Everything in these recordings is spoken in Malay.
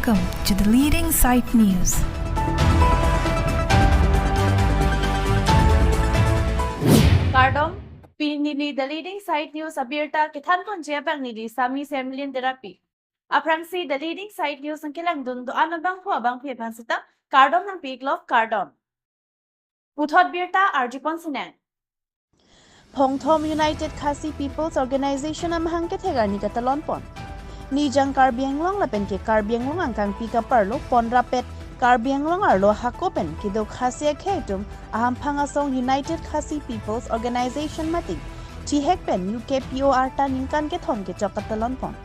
Welcome to the leading site news. Kardom, pinili the leading site news abirta kithan kon jebang nili sami semlin therapy. Aprangsi the leading site news ang kilang dun do ano bang po abang pipansita Kardom ng Piglof Kardom. Puthot birta Arjipon Sinan. Pongthom United Khasi People's Organization am hangke thegar ni katalonpon. Nijang Karbi Anglong lapen ke Karbi Anglong angkang pika parlo pon rapet Karbi Anglong arlo hakopen kido khasi khaitum aham phangasong United Khasi People's Organization mati chihekpen UKPO arta ningkan ke thong ke chok katalonpon.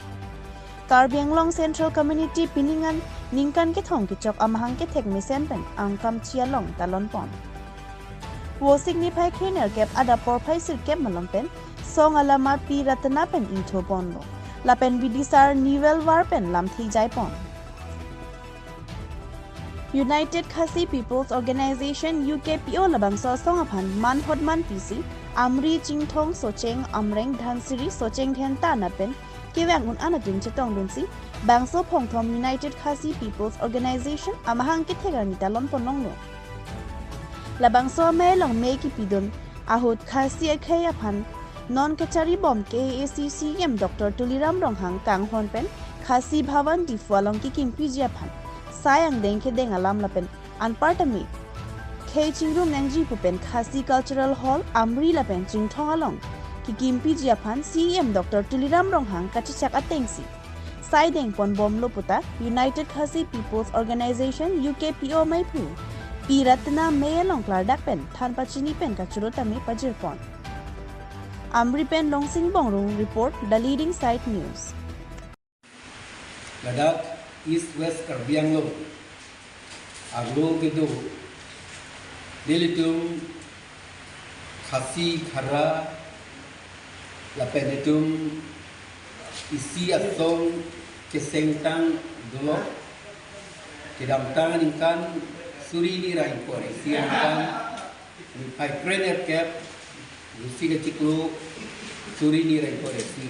Karbi Anglong Central Community piningan ningkan ke thong ke chok amhang ke thek mesenpen angkam chialong talonpon. Wo signify khener kep ada por phaisir kep malompen song alama pi ratna pen into bonlo lapen bidisar nivel warpen lam thi jaipon. United Khasi People's Organization UKPO labang so song aphan man hodman PC amri chingthong socheng amreng dhansiri socheng then ta napen kewang un anadun chetong dunsi bangso phongthom United Khasi People's Organization amahang ke thegar ni talon ponongno labang so melong meki pidon ahut khasi akhaya phan non kachari bom KACCM Dr. Tuliram Ronghang kang honpen khasi bhavan difwalong ki kimpijia phan sayang dengke deng alam lapen anpartami khe chingrum nangji pupen khasi cultural hall amri lapen chingthong along ki kimpijia phan CM Dr. Tuliram Ronghang kachichak atengsi sai deng pon bom loputa United Khasi People's Organization UKPO maipu piratna meyalong klardak pen thanpachini pen kachurotami pajirpon. Amri Pen Longsing Bongrung report the leading site news. Ladakh East West Karbi Anglong Aglo Gedo Dilitum Khasi Khara Lapenetum Isi Atong Kesengtang Dolo Kedamtang Ingkan Surini Raipor Isi Ingkan Pai Krener Cap Lucy ke ciklu suri ni rekoresi.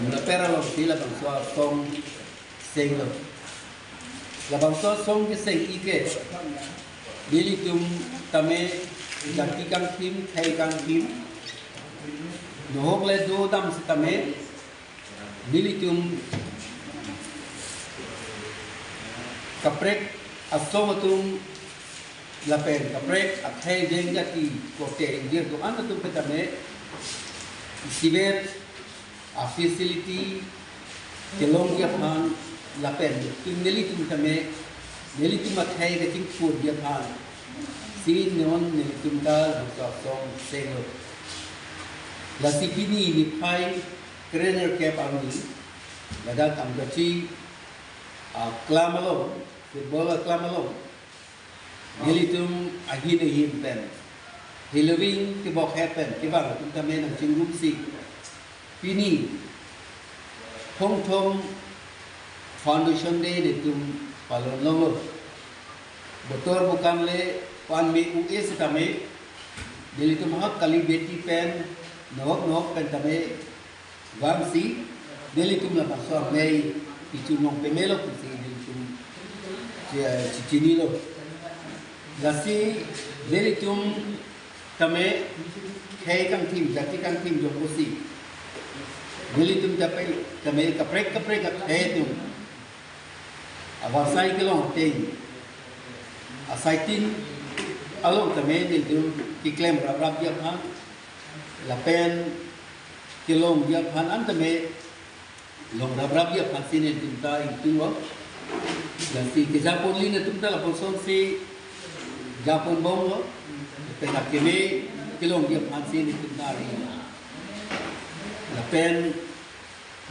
Mula pera lo sila bangsa song seng lo. La bangsa song ke seng ike. Dili tum tame jaki kang tim, khai kang tim. Nohok le do dam se tame. Dili tum kaprek asong tum lapen kaprek akhai deng jati kote indir tu anda tu petame siber a facility kelong dia phan lapen tu neli tu tame neli tu makhai ke ting pur dia phan si non neli tu ta so song selo la sipini ni phai trainer ke pamni lada kam gachi klamalo football klamalo Hilitum ahina himpen. Hilawing kibok happen. Kibang tuntamen ang cingrum si. Pini. Hongtong Foundation Day nitum palon lolo. Betul bukan le pan me UE setame. Dilitum hak kali beti pen. Nok pen tame. Wang si. Dilitum la pasor mei. Pichunong pemelo si. Dilitum cicini lo. Lasi delitum tame khai kang tim jati kang tim jong usi delitum tapai tame kaprek khai tum awasai kilong ting asaitin along tame delitum kiklem rab dia phan lapen kilong dia phan an tame long rab dia phan sine tum ta itu wa lasi kejapon lina tum ta la ponson si Japon bom lo, pena kini kilong dia pansi ni tentari. Lapen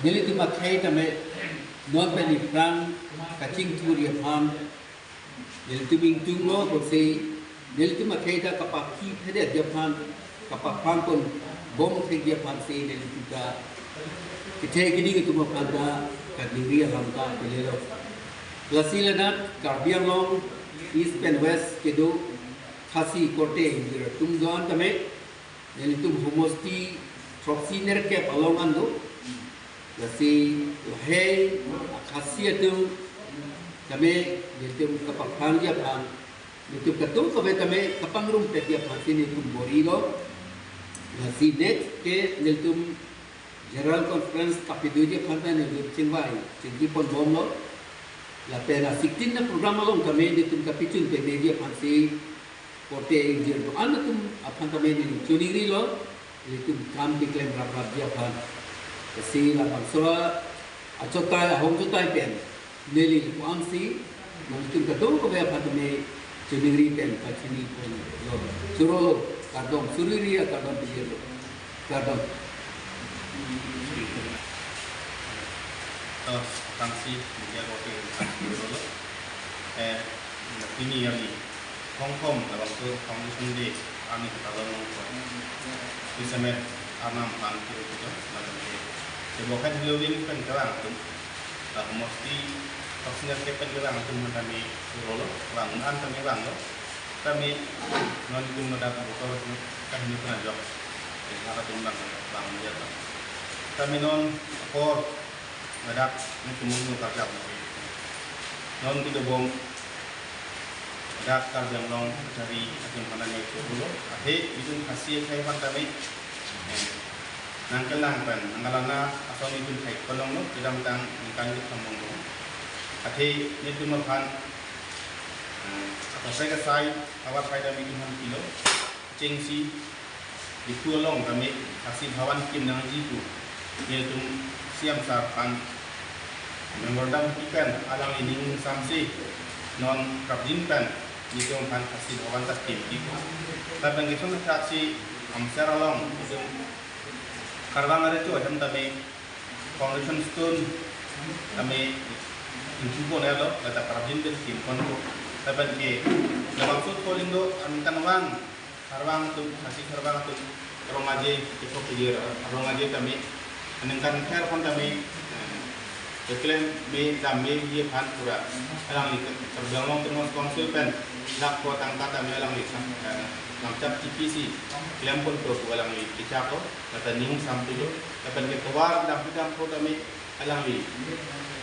beli tu makai tame non peni prang kacing tu dia pan. Beli tu bingtung lo bersi beli tu makai dah kapaki pada dia pan kapapang pun bom dia pansi beli tu dah. Kita gini tu pada kadiri hamka beli lo. Lasila nak Karbi Anglong East and West kedo khasi kote jira tum don tame yani tum homosti proxiner ke palongan do lasi he khasiatum kami itu kapakhan dia pan itu ketul kami kapangrum te dia pan sini tu borilo si next ke niltum general conference kapidu dia pan ne cingwai cinggi pon bomlo la pena 16 na programa long kami itu kapitun pe media pan si porte injir to anu tum apan kami ni chuniri lo itu kam diklaim rap dia pan si la pansora achotai hong chotai pen neli kuang si nanti kadong ko ba patme chuniri pen pachini pon lo suro kadong suriri kadong biyelo kadong sanksi media kote dulu ini yang di Hong Kong dalam tu foundation day kami kita lalu di semen anam panti itu macam ni sebuah dilihat kan kerang tu mesti maksudnya kita kerang tu kami dulu rangan kami rang lo kami non itu mendapat botol kami pernah jawab ada tundang rang dia kami non for Badak ini kemudian kerja non tidak bom badak kerja long dari agen mana itu dulu akhir itu hasil saya kami nangkelang kan nangkalana asal itu saya kolong lo tidak tang nangkan itu sambung lo akhir itu makan apa saya kesai awal saya dah bikin kilo cengsi di kolong kami hasil hawan kim nang jitu yaitu siam sarpan memordam ikan alang ini samsi non kapjinkan itu kan hasil awan takim itu tapi yang itu saksi amser along itu karang ada tu macam kami foundation stone kami incubo nelo kata kapjinkan tim konco tapi ke maksud polindo aminkan wang karang tu hasil karang tu orang aja itu kira orang aja kami menengkan care pun kami klaim me dame dia pan pura alang lihat terbangun terus konsul pen nak kuat angkat kami alang lihat macam TPC klaim pun tu alang lihat kita ko kata niung sampai tu tapi kita war dah kita pun kami alang lihat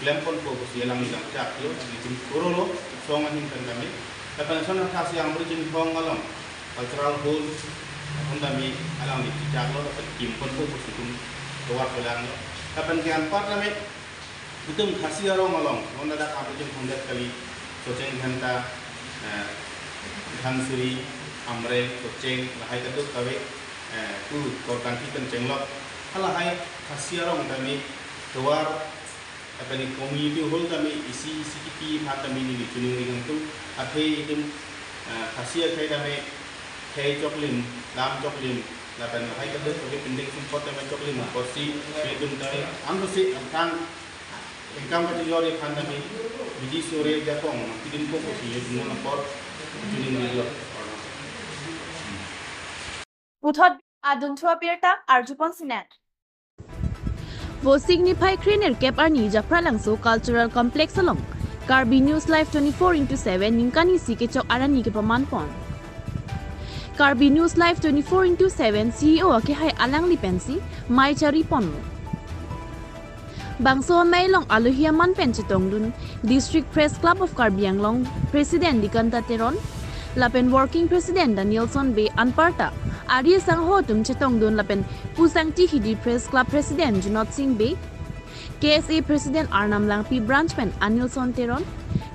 klaim pun tu si alang lihat macam tu di korolo songan hingkan kami tapi soalnya kasih yang berjin hong alang cultural hall pun kami alang lihat kita ko tapi kim pun tu si keluar pulang, kapan kian part kami itu kasih orang malong, orang ada apa yang hendak kali, soceng henta, hansuri, amre, soceng, lahai itu kawe, tu korban kita cenglok, kalau hai kasih orang kami keluar, apa ni community hall kami isi kiti mat kami ni tuning ringan tu, akhir itu kasih kami coklim, lam coklim. Lapan hai kada sebagai penting support yang coklim kursi itu dari anu sih kan income kat jori kan kami biji sore jatong tidin ko kursi itu mana por jadi ni lo Uthot adun thua pirta arjupon sinet Wo signify kriner cap arni japra langso cultural complex along Karbi News Live 24/7 ningkani si ke chok arani ke paman pon Karbi News Live 24/7 CEO ke hai alang lipensi mai chari pon Bangso mailong aluhia man penchitong dun District Press Club of Karbi Anglong President Dikanta Teron Lapen Working President Danielson Bay Anparta Ari sang ho tum chetong dun lapen pusang ti hidi Press Club President Junot Singh Bay KSA President Arnam Langpi Branchman Anilson Teron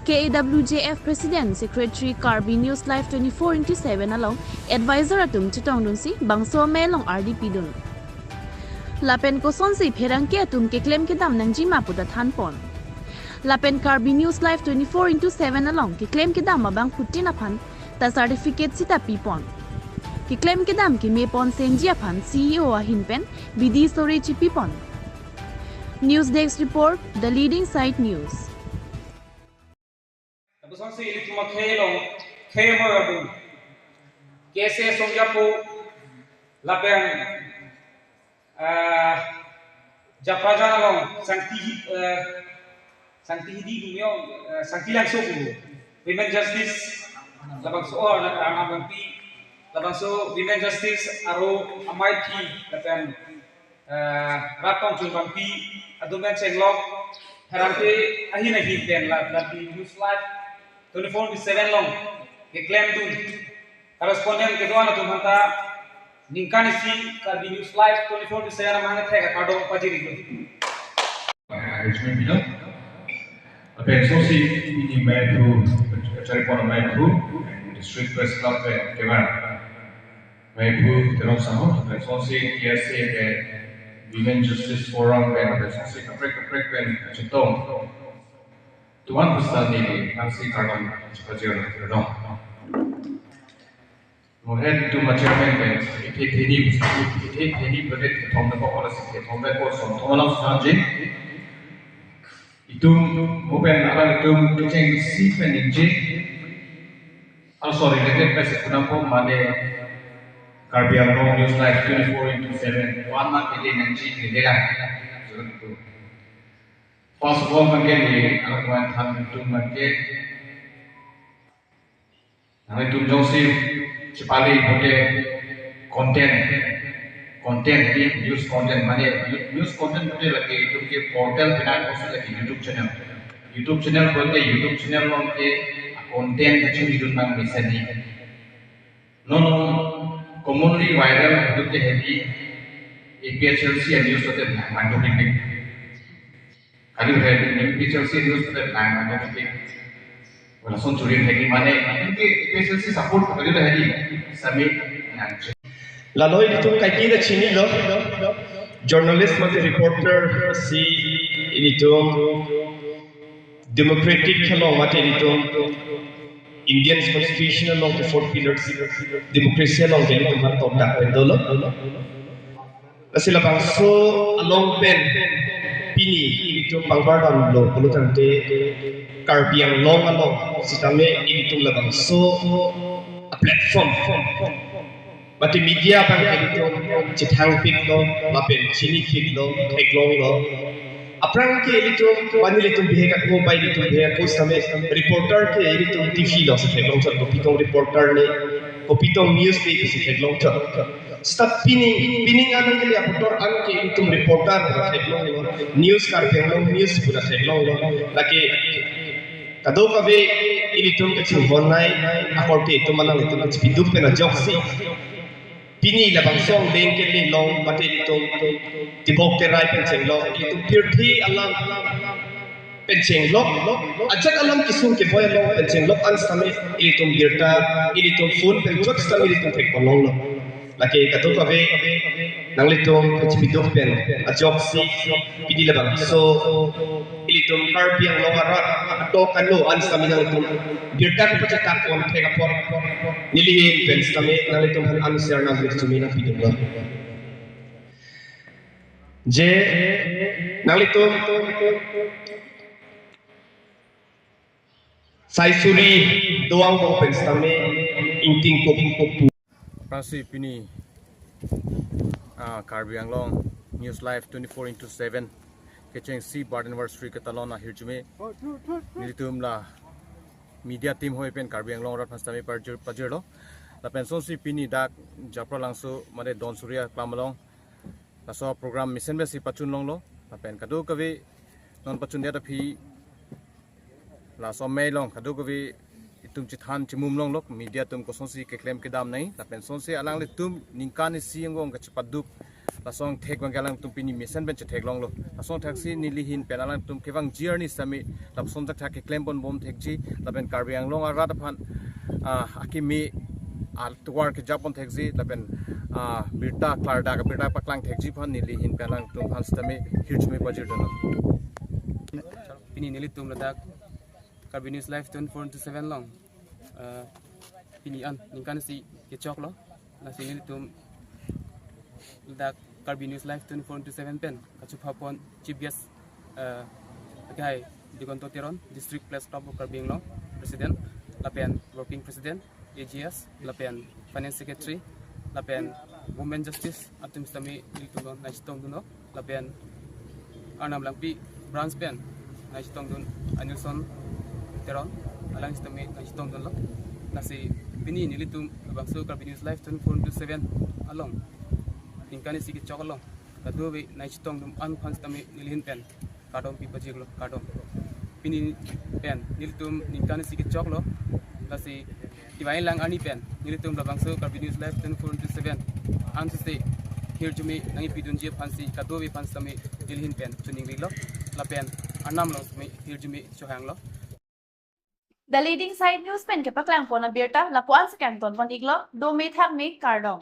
KAWJF President Secretary Karbi News Live 24/7 along advisor atum chitong dun si bangso melong RDP dun Lapen ko son si pherang ke atum ke claim ke dam nang jima puta than pon Lapen Karbi News Live 24/7 along ke claim ke dam abang putin aphan ta certificate sita pipon ke claim ke dam ke me pon senji aphan CEO ahin pen bidi sore chipipon News Desk report the leading site news Bukan sih itu cuma kelong, kemar kese songjapo, lapen japajan long, sangti di dunia, sangti langsung women justice, lapan soal anak bangpi, lapan so women justice aro amai pi, lapen rapang cun bangpi, adumen cenglok, harante ahina hiten la di news live 24/7 long ke claim dun correspondent ke doana tu hanta ningkani si Karbi news live 24/7 amanga thega kado pajiri Arrangement below. Okay, so see in Metro, Charipon Metro, District Press Club and Kevan. Metro, there are some of the so see TSA and Women Justice Forum and the so see Kaprek and Chitong. To one person needed, Nancy Carbon, Pajero, Redon. Mohead to Machairman and it take any budget from the policy, from the course of Thomas Hanjin. Itu open alam itu kucing si peningji. Also related message kenapa mana Karbi Anglong News Live 24/7 one month ini nanti kedelah. Itu. First of all mungkin ni alam tham itu mungkin. Nanti tu jauh cepali boleh content di news content mana news content boleh lagi itu ke portal bina khusus lagi YouTube channel boleh YouTube channel long ke content kecil di dalam misa ni non commonly viral itu ke heavy APHLC news itu mandu ni kalau heavy APHLC news itu mandu ni langsung curi heavy mana itu APHLC support kalau heavy sami nanti Laloi itu kaki dah cini lo, journalist macam reporter si itu democratic kalau macam itu Indian constitution long the four pillars democracy long the itu macam top dah pendolo. Asal bangso along pen pini itu pangbardan lo, kalau nanti Karbi yang long along sistemnya itu lah bangso platform. Bati media bang itu cithang pik lo, lapen sini pik lo, teglong lo. Aprang ke itu, wanita itu beheka ko by itu beheka ko sampai reporter ke itu TV lo se teglong cer ko pitong reporter ne, ko pitong news ne se teglong cer. Start pining anang ke lihat reporter an ke itu reporter teglong lo, news Karbi lo news pura teglong lo. Lagi kado kabe ini tuh kecil honai, akorte itu mana itu kecil hidup pernah joksi. Pini labang song bengkel ni long mati itu tibok terai penceng long itu pirthi alam penceng long ajak alam kisung ke boy long penceng long ans tame itu birta itu phone pencok tame itu tek long long laki katu kabe nang litong kecipidok pen ajok si pini labang so itu Karbi yang long arat atau kanu ans tame nang itu birta ke pencak on tek apor nilihin pen tame nang litong han answer nang itu mina pidok je nang litong Saisuri doang mo pen tame inting kopu Prasi pini Karbi Anglong News Live 24/7 keceng si bar anniversary ketalona hirjume nilitum la media team hoi pen Karbi Anglong rat phastami pajir lo la penson si pini dak japra langsu made don surya klamlong la so program mission be si pachun long lo la pen kadu kavi non pachun dia da phi la so mai long kadu kavi itum chithan chimum long lok media tum ko sonsi ke claim ke dam nai la pen sonsi alang le tum ningkan si ngong ka chipaduk la song thek wang galang tum pini mission ben thek long lo la song taxi nili hin penalang tum kewang journey sami la son tak thak ke claim bon bom thek ji la pen Karbi Anglong ara da phan akimi al tuwar ke japon thek ji la pen birta klarda ka birta paklang thek ji phan nili hin penalang tum phan stami hirchme bajir don pini nili tum ladak Karbi News Live 24/7 long pini an ningkan si kecok lo la sini tum ladak Karbi News Live 24/7 pen kacu phapon chief guest gai digonto teron district place club Karbi Anglong president lapen working president AGS lapen finance secretary lapen women justice atum stami iltulon naistong duno lapen anam langpi branch pen naistong dun anilson teron alang istami naistong dun lo nasi pini nilitum bangso Karbi News Live 24/7 along ingkani sikit chokolong kadu be naistong dum an phans tami nilhin pen Kardom pi pajik lo kardom. Pini pen nilitum ningkan si kecok lo. Lasi iwain lang ani pen nilitum labang so Karbi News Live 24/7. Ansi se here to me nangi pidun je pansi kadowe pansami ilhin pen chuning lo la pen anam lo me here to me chohang lo. The leading side news pen ke paklang pon abirta lapuan sa kanton pon iglo do me thak me Kardom.